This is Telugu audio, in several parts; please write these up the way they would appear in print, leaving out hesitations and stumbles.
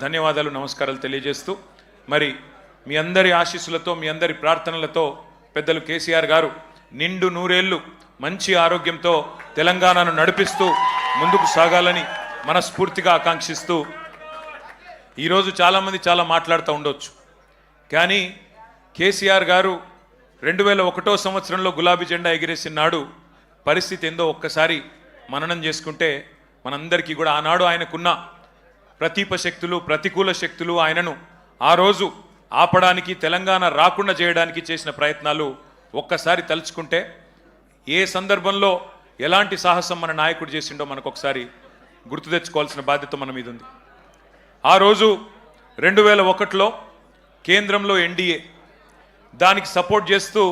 ధన్యవాదాలు నమస్కారాలు తెలియజేస్తూ మరి మీ అందరి ఆశీస్సులతో మీ అందరి ప్రార్థనలతో పెద్దలు కేసీఆర్ గారు నిండు నూరేళ్లు మంచి ఆరోగ్యంతో తెలంగాణను నడిపిస్తూ ముందుకు సాగాలని మనస్ఫూర్తిగా ఆకాంక్షిస్తూ ఈరోజు చాలామంది చాలా మాట్లాడుతూ ఉండొచ్చు. కానీ కేసీఆర్ గారు 2001 సంవత్సరంలో గులాబీ జెండా ఎగిరేసిన నాడు పరిస్థితి ఏందో ఒక్కసారి మననం చేసుకుంటే మనందరికీ కూడా ఆనాడు ఆయనకున్న ప్రతిప శక్తులు ప్రతికూల శక్తులు ఆయనను ఆ రోజు ఆపడానికి తెలంగాణ రాకుండా చేయడానికి చేసిన ప్రయత్నాలు ఒక్కసారి తలుచుకుంటే ఏ సందర్భంలో ఎలాంటి సాహసం మన నాయకుడు చేసిండో మనకు ఒకసారి గుర్తు తెచ్చుకోవాల్సిన బాధ్యత మన మీద ఉంది. ఆ రోజు 2001లో కేంద్రంలో ఎన్డీఏ, దానికి సపోర్ట్ చేస్తూ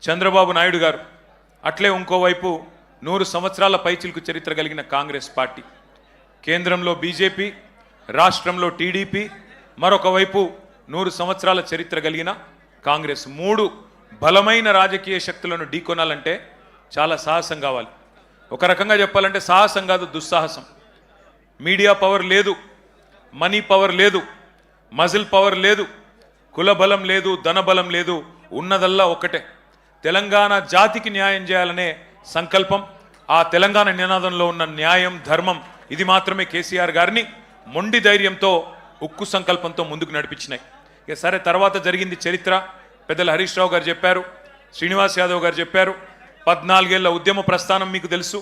చంద్రబాబు నాయుడు గారు, అట్లే ఇంకోవైపు 100 సంవత్సరాల పైచిలుకు చరిత్ర కలిగిన కాంగ్రెస్ పార్టీ, కేంద్రంలో బీజేపీ, రాష్ట్రంలో టీడీపీ, మరొక వైపు 100 సంవత్సరాల చరిత్ర కలిగిన కాంగ్రెస్, 3 బలమైన రాజకీయ శక్తులను ఢీకొనాలంటే చాలా సాహసం కావాలి. ఒక రకంగా చెప్పాలంటే సాహసం కాదు, దుస్సాహసం. మీడియా పవర్ లేదు, మనీ పవర్ లేదు, మజిల్ పవర్ లేదు, కుల బలం లేదు, ధన బలం లేదు, ఉన్నదల్లా ఒకటే తెలంగాణ జాతికి న్యాయం చేయాలనే సంకల్పం. ఆ తెలంగాణ నినాదంలో ఉన్న న్యాయం, ధర్మం, ఇది మాత్రమే కేసీఆర్ గారిని మొండి ధైర్యంతో ఉక్కు సంకల్పంతో ముందుకు నడిపించినాయి. ఇక సరే, తర్వాత జరిగింది చరిత్ర. పెద్దలు హరీష్ రావు గారు చెప్పారు, శ్రీనివాస్ యాదవ్ గారు చెప్పారు. 14 ఏళ్ల ఉద్యమ ప్రస్థానం మీకు తెలుసు,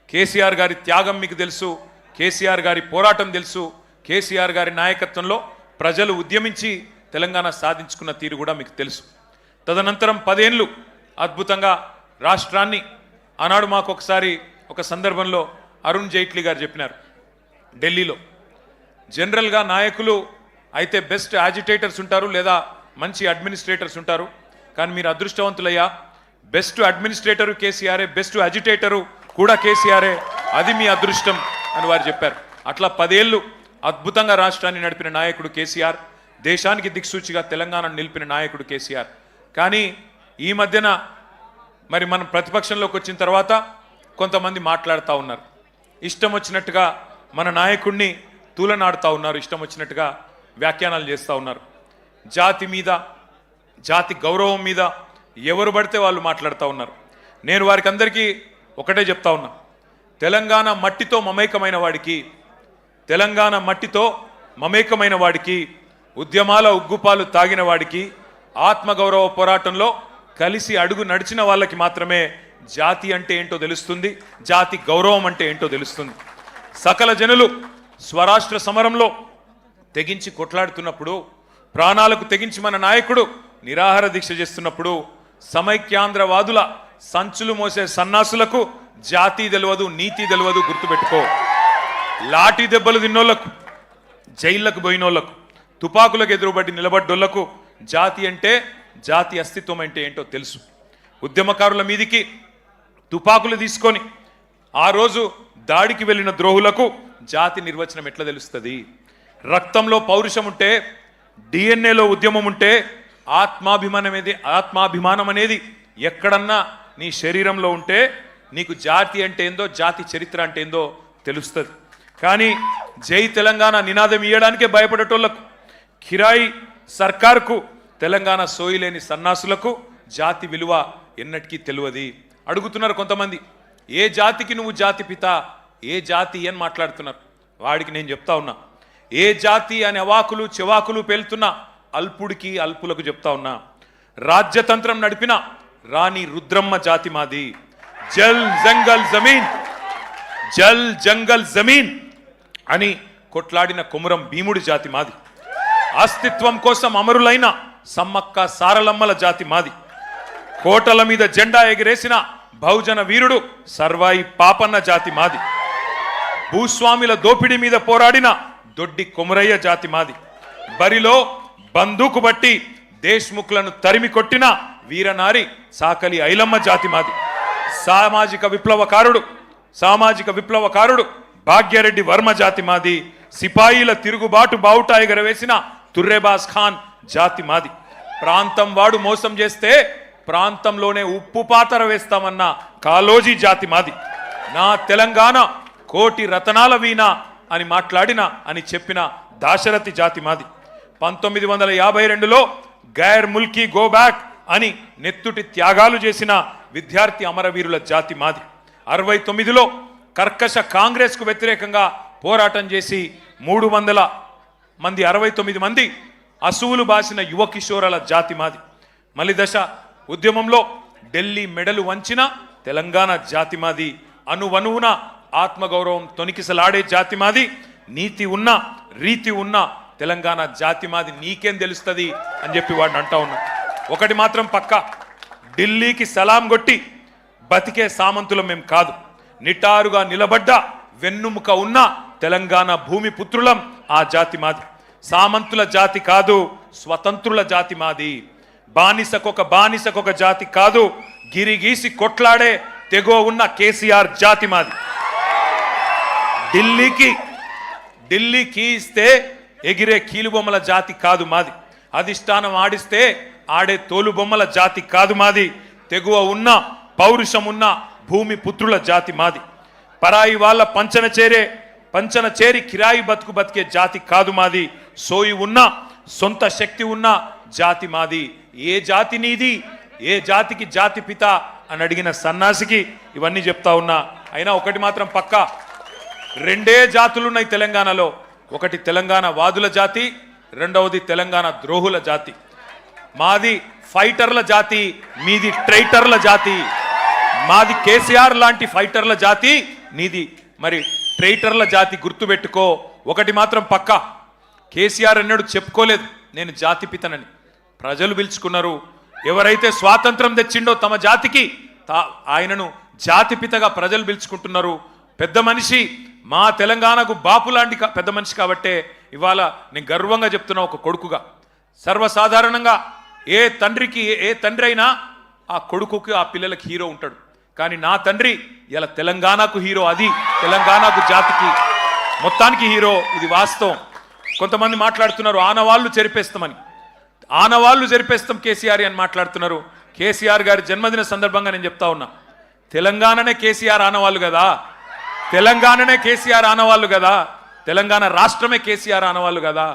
కేసీఆర్ గారి త్యాగం మీకు తెలుసు, కేసీఆర్ గారి పోరాటం తెలుసు, కేసీఆర్ గారి నాయకత్వంలో ప్రజలు ఉద్యమించి తెలంగాణ సాధించుకున్న తీరు కూడా మీకు తెలుసు. తదనంతరం 10 ఏళ్ళు అద్భుతంగా రాష్ట్రాన్ని, ఆనాడు మాకు ఒకసారి ఒక సందర్భంలో అరుణ్ జైట్లీ గారు చెప్పినారు, ఢిల్లీలో జనరల్గా నాయకులు అయితే బెస్ట్ యాజిటేటర్స్ ఉంటారు లేదా మంచి అడ్మినిస్ట్రేటర్స్ ఉంటారు, కానీ మీరు అదృష్టవంతులయ్యా, బెస్ట్ అడ్మినిస్ట్రేటరు కేసీఆరే, బెస్ట్ అజిటేటరు కూడా కేసీఆరే, అది మీ అదృష్టం అని వారు చెప్పారు. అట్లా 10 ఏళ్ళు అద్భుతంగా రాష్ట్రాన్ని నడిపిన నాయకుడు కేసీఆర్, దేశానికి దిక్సూచిగా తెలంగాణను నిలిపిన నాయకుడు కేసీఆర్. కానీ ఈ మధ్యన మరి మనం ప్రతిపక్షంలోకి వచ్చిన తర్వాత కొంతమంది మాట్లాడుతూ ఉన్నారు, ఇష్టం వచ్చినట్టుగా మన నాయకుడిని తూలనాడుతూ ఉన్నారు, ఇష్టం వచ్చినట్టుగా వ్యాఖ్యానాలు చేస్తూ ఉన్నారు. జాతి మీద, జాతి గౌరవం మీద ఎవరు పడితే వాళ్ళు మాట్లాడుతూ ఉన్నారు. నేను వారికి అందరికీ ఒకటే చెప్తా ఉన్నా, తెలంగాణ మట్టితో మమేకమైన వాడికి, తెలంగాణ మట్టితో మమేకమైన వాడికి, ఉద్యమాల ఉగ్గుపాలు తాగిన వాడికి, ఆత్మగౌరవ పోరాటంలో కలిసి అడుగు నడిచిన వాళ్ళకి మాత్రమే జాతి అంటే ఏంటో తెలుస్తుంది, జాతి గౌరవం అంటే ఏంటో తెలుస్తుంది. సకల జనులు స్వరాష్ట్ర సమరంలో తెగించి కొట్లాడుతున్నప్పుడు, ప్రాణాలకు తెగించి మన నాయకుడు నిరాహార దీక్ష చేస్తున్నప్పుడు, సమైక్యాంధ్రవాదుల సంచులు మోసే సన్నాసులకు జాతి తెలియదు, నీతి తెలియదు, గుర్తుపెట్టుకో. లాఠీ దెబ్బలు తిన్నోళ్లకు, జైళ్లకు పోయినోళ్లకు, తుపాకులకు ఎదురుబడి నిలబడ్డోళ్లకు జాతి అంటే, జాతి అస్తిత్వం అంటే ఏంటో తెలుసు. ఉద్యమకారుల మీదికి తుపాకులు తీసుకొని ఆ రోజు దాడికి వెళ్ళిన ద్రోహులకు జాతి నిర్వచనం ఎట్లా తెలుస్తుంది? రక్తంలో పౌరుషం ఉంటే, డిఎన్ఏలో ఉద్యమం ఉంటే, ఆత్మాభిమానం అనేది ఎక్కడన్నా నీ శరీరంలో ఉంటే నీకు జాతి అంటే ఏందో, జాతి చరిత్ర అంటే ఏందో తెలుస్తుంది. కానీ జై తెలంగాణ నినాదం ఇయ్యడానికే భయపడేటోళ్లకు, కిరాయి సర్కార్కు, తెలంగాణ సోయిలేని సన్నాసులకు జాతి విలువ ఎన్నటికీ తెలియదు. అడుగుతున్నారు కొంతమంది, ఏ జాతికి నువ్వు జాతి పిత, ఏ జాతి అని మాట్లాడుతున్నారు. వాడికి నేను చెప్తా ఉన్నా, ఏ జాతి అనే అవాకులు చెవాకులు పేలుతున్న అల్పుడికి, అల్పులకు చెప్తా ఉన్నా, రాజ్యతంత్రం నడిపిన రాణి రుద్రమ్మ జాతి మాది. జల్ జంగల్ జమీన్, జల్ జంగల్ జమీన్ అని కొట్లాడిన కొమురం భీముడి జాతి మాది. అస్తిత్వం కోసం అమరులైన సమ్మక్క సారలమ్మల జాతి మాది. కోటల మీద జెండా ఎగిరేసిన బహుజన వీరుడు సర్వాయి పాపన్న జాతి మాది. భూస్వామిల దోపిడీ మీద పోరాడిన దొడ్డి కొమురయ్య జాతి మాది. బరిలో బందూకు బట్టి దేశ్ముఖ్లను తరిమి కొట్టిన వీరనారి సాకలి ఐలమ్మ జాతి మాది. సామాజిక విప్లవకారుడు భాగ్యరెడ్డి వర్మ జాతి మాది. సిపాయిల తిరుగుబాటు బావుటా ఎగరవేసిన తుర్రేబాస్ ఖాన్ జాతి మాది. ప్రాంతం వాడు మోసం చేస్తే ప్రాంతంలోనే ఉప్పు పాతర వేస్తామన్న కాలోజీ జాతి మాది. నా తెలంగాణ కోటి రతనాల వీణ అని మాట్లాడిన అని చెప్పిన దాశరథి జాతి మాది. 1952లో గైర్ ముల్కీ గో బ్యాక్ అని నెత్తుటి త్యాగాలు చేసిన విద్యార్థి అమరవీరుల జాతి మాది. 69లో కర్కశ కాంగ్రెస్కు వ్యతిరేకంగా పోరాటం చేసి 300 మంది 69 మంది అసువులు బాసిన యువ కిషోరాల జాతి మాది. మలిదశ ఉద్యమంలో ఢిల్లీ మెడలు వంచిన తెలంగాణ జాతి మాది. అనువనువున ఆత్మగౌరవం తొనికిసలాడే జాతి మాది. నీతి ఉన్న రీతి ఉన్న తెలంగాణ జాతి మాది. నీకేం తెలుస్తుంది అని చెప్పి వాడిని అంటా ఉన్నా. ఒకటి మాత్రం పక్క, ఢిల్లీకి సలాం కొట్టి బతికే సామంతులం మేం కాదు. నిటారుగా నిలబడ్డ వెన్నుముక ఉన్న తెలంగాణ భూమి పుత్రులం ఆ జాతి మాది. సామంతుల జాతి కాదు, స్వతంత్రుల జాతి మాది. బానిసకొక జాతి కాదు, గిరిగీసి కొట్లాడే తెగో ఉన్న కేసీఆర్ జాతి మాది. ఢిల్లీకి ఇస్తే ఎగిరే కీలుబొమ్మల జాతి కాదు మాది. అధిష్టానం ఆడిస్తే ఆడే తోలుబొమ్మల జాతి కాదు మాది. తెగువ ఉన్న పౌరుషం ఉన్న భూమి పుత్రుల జాతి మాది. పరాయి వాళ్ళ పంచన చేరి కిరాయి బతికే జాతి కాదు మాది. సోయి ఉన్న సొంత శక్తి ఉన్న జాతి మాది. ఏ జాతి నీది, ఏ జాతికి జాతి పిత అని అడిగిన సన్నాసికి ఇవన్నీ చెప్తా ఉన్నా. అయినా ఒకటి మాత్రం పక్క, రెండే జాతులున్నాయి తెలంగాణలో. ఒకటి తెలంగాణ వాదుల జాతి, రెండవది తెలంగాణ ద్రోహుల జాతి. మాది ఫైటర్ల జాతి, మీది ట్రైటర్ల జాతి. మాది కేసీఆర్ లాంటి ఫైటర్ల జాతి, నీది మరి ట్రైటర్ల జాతి. గుర్తుపెట్టుకో. ఒకటి మాత్రం పక్క, కేసీఆర్ అన్నాడు చెప్పుకోలేదు నేను జాతి పితనని. ప్రజలు పిలుచుకున్నారు. ఎవరైతే స్వాతంత్రం తెచ్చిండో తమ జాతికి ఆయనను జాతిపితగా ప్రజలు పిలుచుకుంటున్నారు. పెద్ద మనిషి, మా తెలంగాణకు బాపు లాంటి పెద్ద మనిషి కాబట్టే ఇవాళ నేను గర్వంగా చెప్తున్నా ఒక కొడుకుగా. సర్వసాధారణంగా ఏ తండ్రి అయినా ఆ కొడుకుకి ఆ పిల్లలకి హీరో ఉంటాడు. కానీ నా తండ్రి ఇలా తెలంగాణకు హీరో. అది తెలంగాణకు జాతికి మొత్తానికి హీరో. ఇది వాస్తవం. కొంతమంది మాట్లాడుతున్నారు ఆనవాళ్ళు చెరిపేస్తామని. ఆనవాళ్ళు చెరిపేస్తాం కేసీఆర్ అని మాట్లాడుతున్నారు. కేసీఆర్ గారి జన్మదిన సందర్భంగా నేను చెప్తా ఉన్నా, తెలంగాణనే కేసీఆర్ ఆనవాళ్ళు కదా, తెలంగాణనే కేసీఆర్ ఆనవాళ్ళు కదా, తెలంగాణ రాష్ట్రమే కేసీఆర్ ఆనవాళ్ళు కదా.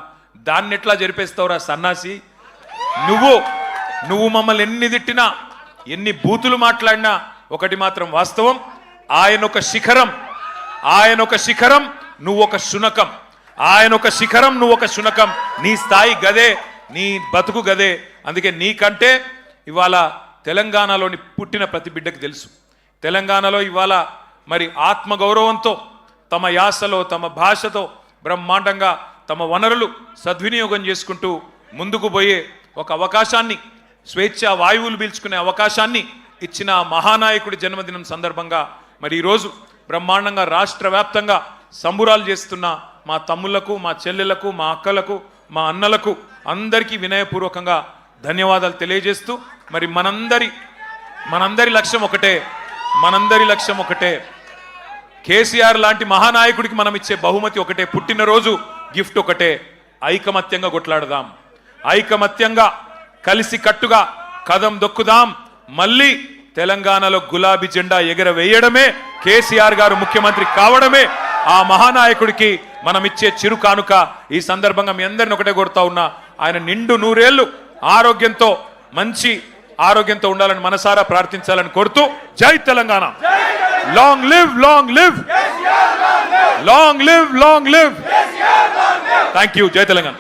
దాన్ని ఎట్లా జరిపేస్తావురా సన్నాసి? నువ్వు మమ్మల్ని ఎన్ని తిట్టినా, ఎన్ని బూతులు మాట్లాడినా ఒకటి మాత్రం వాస్తవం, ఆయన ఒక శిఖరం, నువ్వు ఒక శునకం. ఆయన ఒక శిఖరం, నువ్వు ఒక శునకం. నీ స్థాయి గదే, నీ బతుకు గదే. అందుకే నీకంటే ఇవాళ తెలంగాణలోని పుట్టిన ప్రతి బిడ్డకు తెలుసు. తెలంగాణలో ఇవాళ మరి ఆత్మగౌరవంతో తమ యాసలో తమ భాషతో బ్రహ్మాండంగా తమ వనరులు సద్వినియోగం చేసుకుంటూ ముందుకు పోయే ఒక అవకాశాన్ని, స్వేచ్ఛా వాయువులు పీల్చుకునే అవకాశాన్ని ఇచ్చిన మహానాయకుడి జన్మదినం సందర్భంగా మరి ఈరోజు బ్రహ్మాండంగా రాష్ట్ర వ్యాప్తంగా సంబురాలు చేస్తున్న మా తమ్ముళ్లకు, మా చెల్లెళ్లకు, మా అక్కలకు, మా అన్నలకు అందరికీ వినయపూర్వకంగా ధన్యవాదాలు తెలియజేస్తూ మరి మనందరి లక్ష్యం ఒకటే, కేసీఆర్ లాంటి మహానాయకుడికి మనం ఇచ్చే బహుమతి ఒకటే, పుట్టినరోజు గిఫ్ట్ ఒకటే. ఐకమత్యంగా కొట్లాడదాం, ఐకమత్యంగా కలిసి కట్టుగా కదం దొక్కుదాం. మళ్ళీ తెలంగాణలో గులాబీ జెండా ఎగరవేయడమే, కేసీఆర్ గారు ముఖ్యమంత్రి కావడమే ఆ మహానాయకుడికి మనం ఇచ్చే చిరు కానుక. ఈ సందర్భంగా మీ అందరిని ఒకటే కోరుతా ఉన్నా, ఆయన నిండు 100 ఏళ్ళు ఆరోగ్యంతో, మంచి ఆరోగ్యంతో ఉండాలని మనసారా ప్రార్థించాలని కోరుతూ, జై Telangana. Long live, long live, long live, long live. Thank you. జై తెలంగాణ.